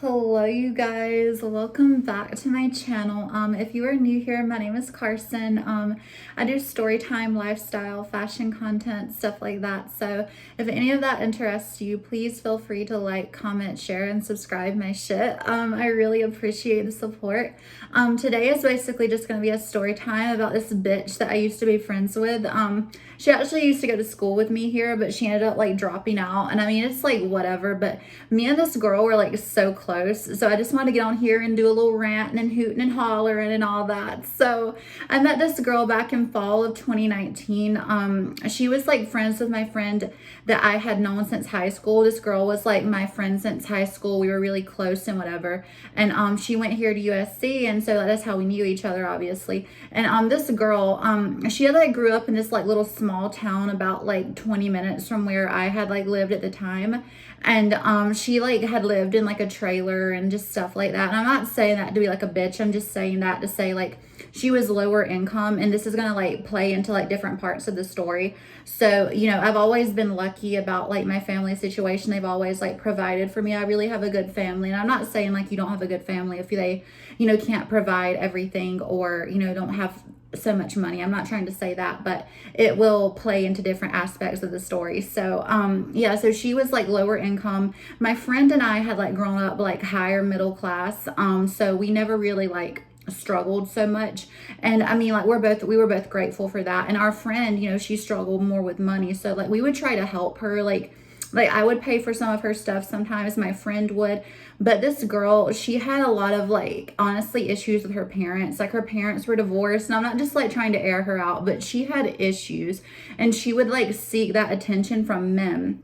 Hello you guys, welcome back to my channel. If you are new here, my name is Carson. I do story time, lifestyle, fashion content, stuff like that. So if any of that interests you, please feel free to like, comment, share, and subscribe my shit. I really appreciate the support. Today is basically just going to be a story time about this bitch that I used to be friends with. She actually used to go to school with me here, but she ended up like dropping out. And I mean, it's like whatever, but me and this girl were like so close. So I just want to get on here and do a little ranting and hooting and hollering and all that. So I met this girl back in fall of 2019. She was like friends with my friend that I had known since high school. This girl was like my friend since high school. We were really close and whatever. And she went here to USC, and so that's how we knew each other, obviously. And this girl, she had like grew up in this like little small town about like 20 minutes from where I had like lived at the time. And she like had lived in like a trailer and just stuff like that. And I'm not saying that to be like a bitch. I'm just saying that to say like she was lower income, and this is gonna like play into like different parts of the story. So, you know, I've always been lucky about like my family situation. They've always like provided for me. I really have a good family. And I'm not saying like you don't have a good family if they, you know, can't provide everything or, you know, don't have so much money. I'm not trying to say that, but it will play into different aspects of the story. So yeah, so she was like lower income. My friend and I had like grown up like higher middle class, so we never really like struggled so much. And I mean, like we were both grateful for that. And our friend, you know, she struggled more with money, so like we would try to help her. Like I would pay for some of her stuff sometimes, my friend would. But this girl, she had a lot of like honestly issues with her parents. Like her parents were divorced, and I'm not just like trying to air her out, but she had issues, and she would like seek that attention from men.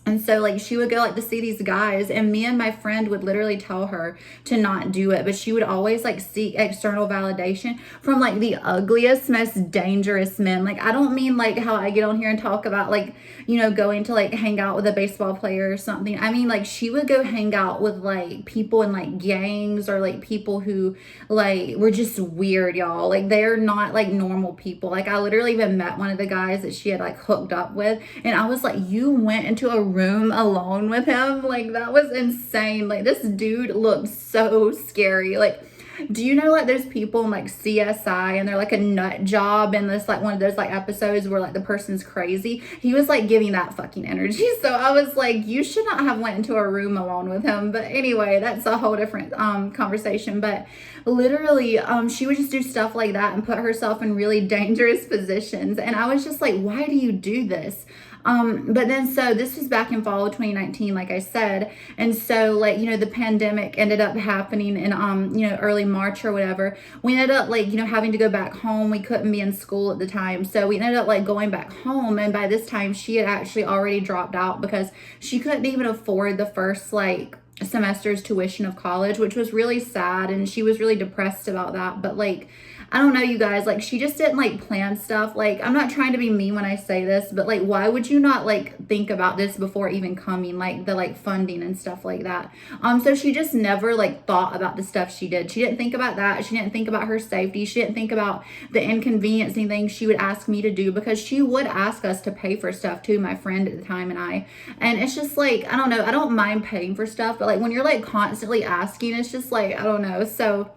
And so like she would go like to see these guys, and me and my friend would literally tell her to not do it, but she would always like seek external validation from like the ugliest, most dangerous men. Like I don't mean like how I get on here and talk about like, you know, going to like hang out with a baseball player or something. I mean, like she would go hang out with like people in like gangs, or like people who like were just weird, y'all. Like they're not like normal people. Like I literally even met one of the guys that she had like hooked up with, and I was like, you went into a room alone with him? Like that was insane. Like this dude looked so scary. Like, do you know like there's people in like CSI and they're like a nut job, and this like one of those like episodes where like the person's crazy? He was like giving that fucking energy. So I was like, you should not have went into a room alone with him. But anyway, that's a whole different conversation. But literally she would just do stuff like that and put herself in really dangerous positions, and I was just like, why do you do this? But then, so this was back in fall of 2019, like I said. And so like, you know, the pandemic ended up happening in, you know, early March or whatever. We ended up like, you know, having to go back home. We couldn't be in school at the time. So we ended up like going back home. And by this time she had actually already dropped out because she couldn't even afford the first like semester's tuition of college, which was really sad. And she was really depressed about that. But like, I don't know, you guys, like she just didn't like plan stuff. Like I'm not trying to be mean when I say this, but like why would you not like think about this before even coming, like the like funding and stuff like that? So she just never like thought about the stuff she did. She didn't think about that. She didn't think about her safety. She didn't think about the inconveniencing things she would ask me to do, because she would ask us to pay for stuff too, my friend at the time and I. And it's just like, I don't know, I don't mind paying for stuff, but like when you're like constantly asking, it's just like, I don't know. So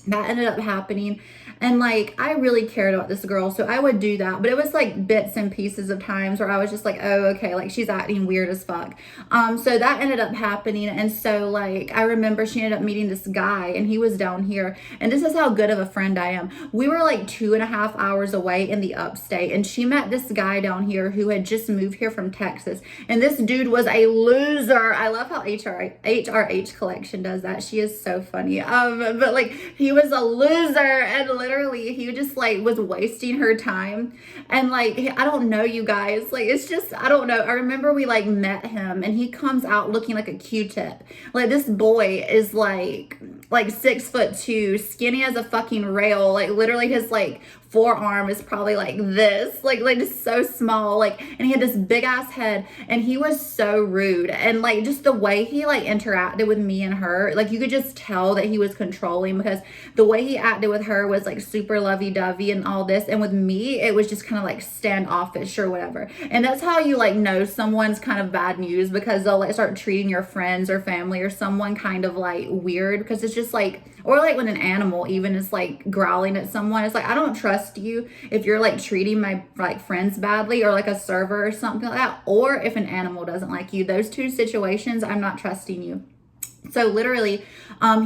that ended up happening. And like I really cared about this girl, so I would do that. But it was like bits and pieces of times where I was just like, oh, okay, like she's acting weird as fuck. So that ended up happening. And so like I remember she ended up meeting this guy, and he was down here. And this is how good of a friend I am. We were like 2.5 hours away in the upstate, and she met this guy down here who had just moved here from Texas. And this dude was a loser. I love how HRH Collection does that. She is so funny. But like he was a loser, and literally he just like was wasting her time. And like I don't know, you guys, like it's just, I don't know. I remember we like met him, and he comes out looking like a Q-tip. Like this boy is like like 6'2", skinny as a fucking rail. Like literally his like forearm is probably like this, like just so small, like, and he had this big ass head, and he was so rude. And like just the way he like interacted with me and her, like you could just tell that he was controlling, because the way he acted with her was like super lovey-dovey and all this, and with me it was just kind of like standoffish or whatever. And that's how you like know someone's kind of bad news, because they'll like start treating your friends or family or someone kind of like weird, because it's just like, or like when an animal even is like growling at someone, it's like, I don't trust you if you're like treating my like friends badly, or like a server or something like that, or if an animal doesn't like you. Those two situations, I'm not trusting you. So literally,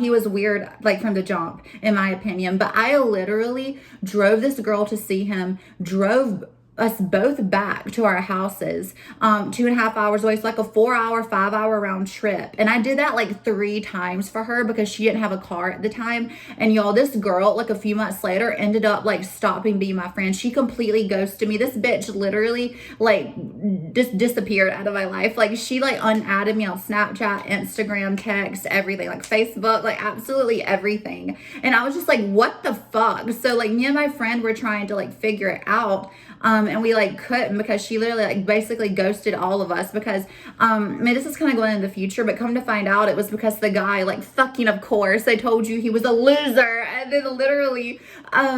he was weird, like from the jump, in my opinion. But I literally drove this girl to see him, drove us both back to our houses, 2.5 hours away. So like a 4-hour, 5-hour round trip. And I did that like 3 times for her, because she didn't have a car at the time. And y'all, this girl, like a few months later, ended up like stopping being my friend. She completely ghosted me. This bitch literally like just disappeared out of my life. Like she like unadded me on Snapchat, Instagram, text, everything, like Facebook, like absolutely everything. And I was just like, what the fuck? So like me and my friend were trying to like figure it out. And we like couldn't, because she literally like basically ghosted all of us, because I mean, this is kind of going into the future, but come to find out it was because the guy, like fucking of course, they told you he was a loser. And then literally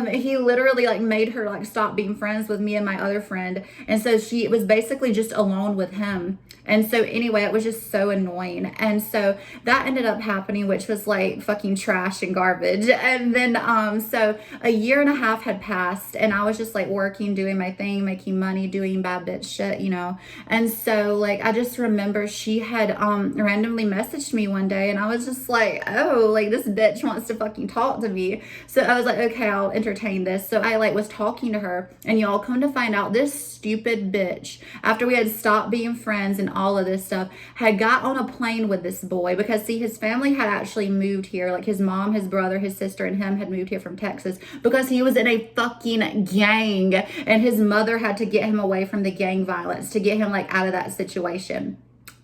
he literally like made her like stop being friends with me and my other friend, and so she was basically just alone with him. And so anyway, it was just so annoying. And so that ended up happening, which was like fucking trash and garbage. And then so a year and a half had passed, and I was just like working, doing my thing, making money, doing bad bitch shit, you know. And so like I just remember she had randomly messaged me one day, and I was just like, oh, like this bitch wants to fucking talk to me. So I was like, okay, I'll entertain this. So I like was talking to her, and y'all, come to find out, this stupid bitch, after we had stopped being friends and all of this stuff, had got on a plane with this boy, because see, his family had actually moved here, like his mom, his brother, his sister, and him had moved here from Texas, because he was in a fucking gang, and his mother had to get him away from the gang violence to get him like out of that situation.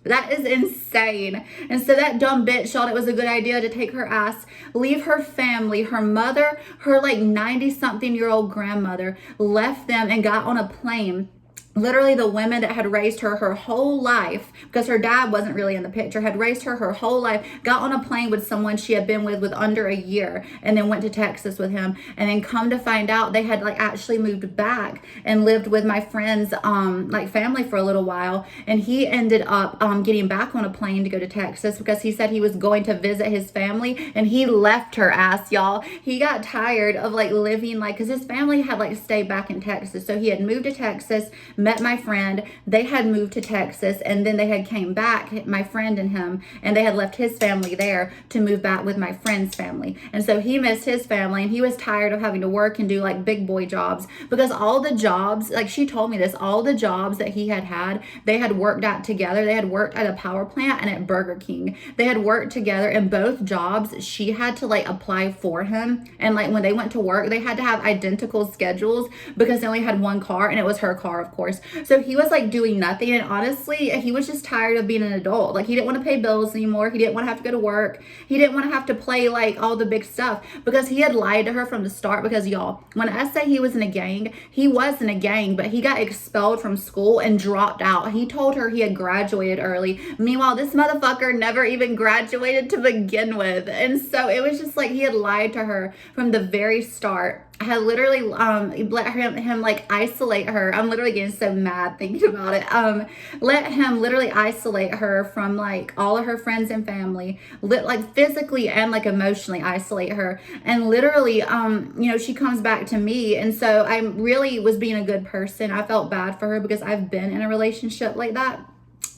That is insane. And so that dumb bitch thought it was a good idea to take her ass, leave her family, her mother, her like 90-something-year-old grandmother, left them and got on a plane. Literally the women that had raised her whole life, because her dad wasn't really in the picture, had raised her whole life, got on a plane with someone she had been with under a year, and then went to Texas with him. And then come to find out, they had like actually moved back and lived with my friend's like family for a little while. And he ended up getting back on a plane to go to Texas, because he said he was going to visit his family, and he left her ass, y'all. He got tired of like living like, because his family had like stayed back in Texas. So he had moved to Texas, met my friend, they had moved to Texas, and then they had came back, my friend and him, and they had left his family there to move back with my friend's family. And so he missed his family, and he was tired of having to work and do like big boy jobs, because all the jobs, like she told me this, all the jobs that he had, they had worked at together. They had worked at a power plant and at Burger King. They had worked together in both jobs. She had to like apply for him, and like when they went to work, they had to have identical schedules, because they only had one car, and it was her car, of course. So he was like doing nothing, and honestly, he was just tired of being an adult. Like he didn't want to pay bills anymore. He didn't want to have to go to work. He didn't want to have to play like all the big stuff, because he had lied to her from the start. Because y'all, when I say he was in a gang, he was in a gang, but he got expelled from school and dropped out. He told her he had graduated early. Meanwhile, this motherfucker never even graduated to begin with. And so it was just like he had lied to her from the very start. I had literally let him like isolate her. I'm literally getting so mad thinking about it. Let him literally isolate her from like all of her friends and family, like physically and like emotionally isolate her. And literally, you know, she comes back to me, and so I really was being a good person. I felt bad for her, because I've been in a relationship like that.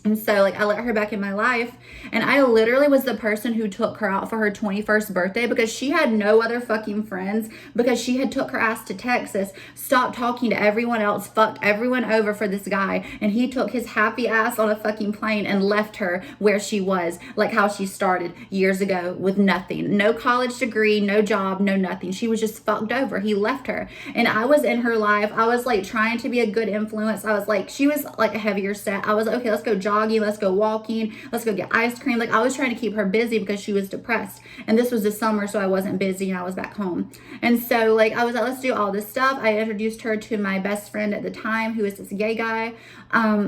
And so like I let her back in my life, and I literally was the person who took her out for her 21st birthday, because she had no other fucking friends, because she had took her ass to Texas, stopped talking to everyone else, fucked everyone over for this guy, and he took his happy ass on a fucking plane and left her where she was, like how she started years ago with nothing, no college degree, no job, no nothing. She was just fucked over. He left her, and I was in her life. I was like trying to be a good influence. I was like, she was like a heavier set. I was like, okay, let's go jogging. jogging, let's go walking, let's go get ice cream. Like I was trying to keep her busy because she was depressed. And this was the summer, so I wasn't busy and I was back home. And so like I was like, let's do all this stuff. I introduced her to my best friend at the time, who was this gay guy.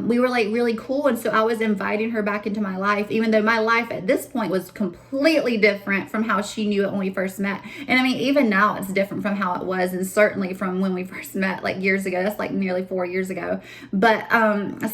We were like really cool. And so I was inviting her back into my life, even though my life at this point was completely different from how she knew it when we first met. And I mean, even now it's different from how it was, and certainly from when we first met like years ago. That's like nearly 4 years ago. But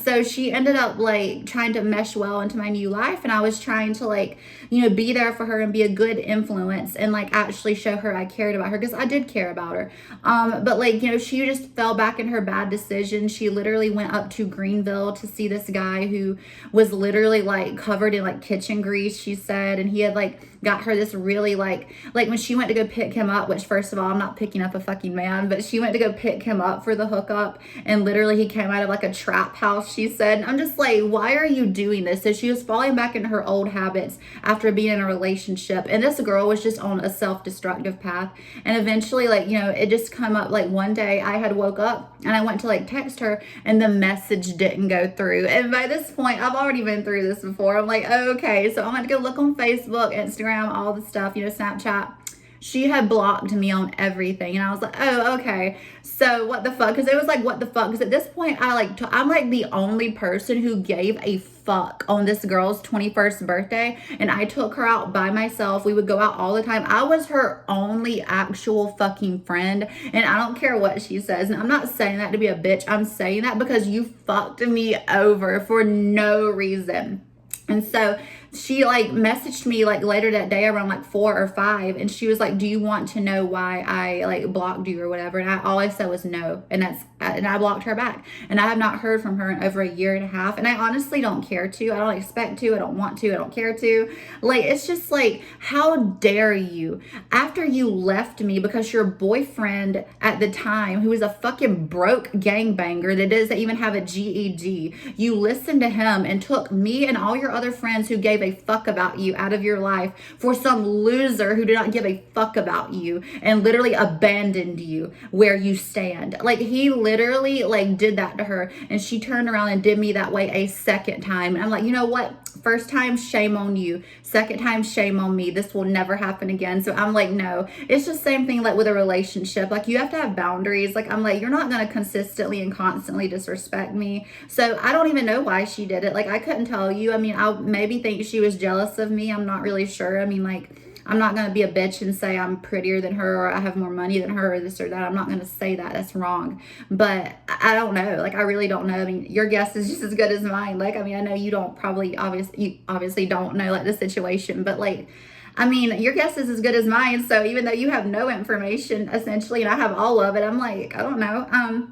so she ended up like trying to mesh well into my new life, and I was trying to like, you know, be there for her and be a good influence and like actually show her I cared about her, because I did care about her. But like, you know, she just fell back in her bad decision. She literally went up to Greenville to see this guy who was literally like covered in like kitchen grease, she said, and he had like got her this really like when she went to go pick him up, which first of all, I'm not picking up a fucking man, but she went to go pick him up for the hookup, and literally he came out of like a trap house, she said. And I'm just like, why are you doing this? So she was falling back into her old habits after being in a relationship, and this girl was just on a self-destructive path. And eventually, like, you know, it just come up like one day I had woke up and I went to like text her and the message didn't go through. And by this point, I've already been through this before. I'm like, okay, so I'm gonna go look on Facebook, Instagram, all the stuff, you know, Snapchat. She had blocked me on everything, and I was like, oh, okay, so what the fuck? Because it was like, what the fuck? Because at this point, I'm like the only person who gave a fuck on this girl's 21st birthday, and I took her out by myself. We would go out all the time. I was her only actual fucking friend, and I don't care what she says. And I'm not saying that to be a bitch. I'm saying that because you fucked me over for no reason. And so she like messaged me like later that day around like 4 or 5, and she was like, do you want to know why I like blocked you or whatever? And all I said was no, and I blocked her back, and I have not heard from her in over a year and a half. And I honestly don't care to. I don't expect to. I don't want to. I don't care to. Like, it's just like, how dare you, after you left me because your boyfriend at the time, who was a fucking broke gangbanger that doesn't even have a GED, you listened to him and took me and all your other friends who gave a fuck about you out of your life for some loser who did not give a fuck about you and literally abandoned you where you stand. Like, he literally like did that to her, and she turned around and did me that way a second time. And I'm like, you know what? First time, shame on you. Second time, shame on me. This will never happen again. So I'm like, no. It's just same thing like with a relationship. Like, you have to have boundaries. Like, I'm like, you're not going to consistently and constantly disrespect me. So I don't even know why she did it. Like, I couldn't tell you. I mean, I maybe think she was jealous of me. I'm not really sure. I mean, like, I'm not going to be a bitch and say I'm prettier than her or I have more money than her or this or that. I'm not going to say that. That's wrong. But I don't know. Like, I really don't know. I mean, your guess is just as good as mine. Like, I mean, I know you don't probably, you obviously don't know like the situation, but like, I mean, your guess is as good as mine. So even though you have no information essentially, and I have all of it, I'm like, I don't know.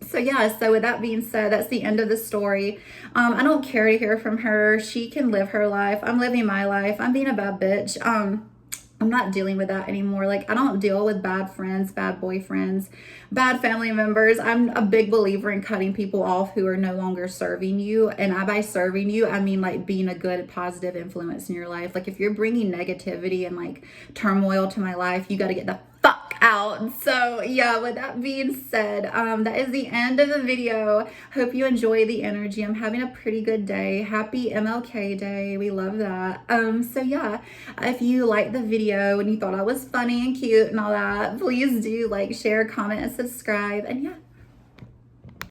So yeah, so with that being said, that's the end of the story. I don't care to hear from her. She can live her life. I'm living my life. I'm being a bad bitch. I'm not dealing with that anymore. Like, I don't deal with bad friends, bad boyfriends, bad family members. I'm a big believer in cutting people off who are no longer serving you. And by serving you, I mean like being a good, positive influence in your life. Like, if you're bringing negativity and like turmoil to my life, you got to get the fuck out. So yeah, with that being said, that is the end of the video. Hope you enjoy the energy. I'm having a pretty good day. Happy MLK Day. We love that. So yeah, if you liked the video and you thought I was funny and cute and all that, please do like, share, comment, and subscribe. And yeah,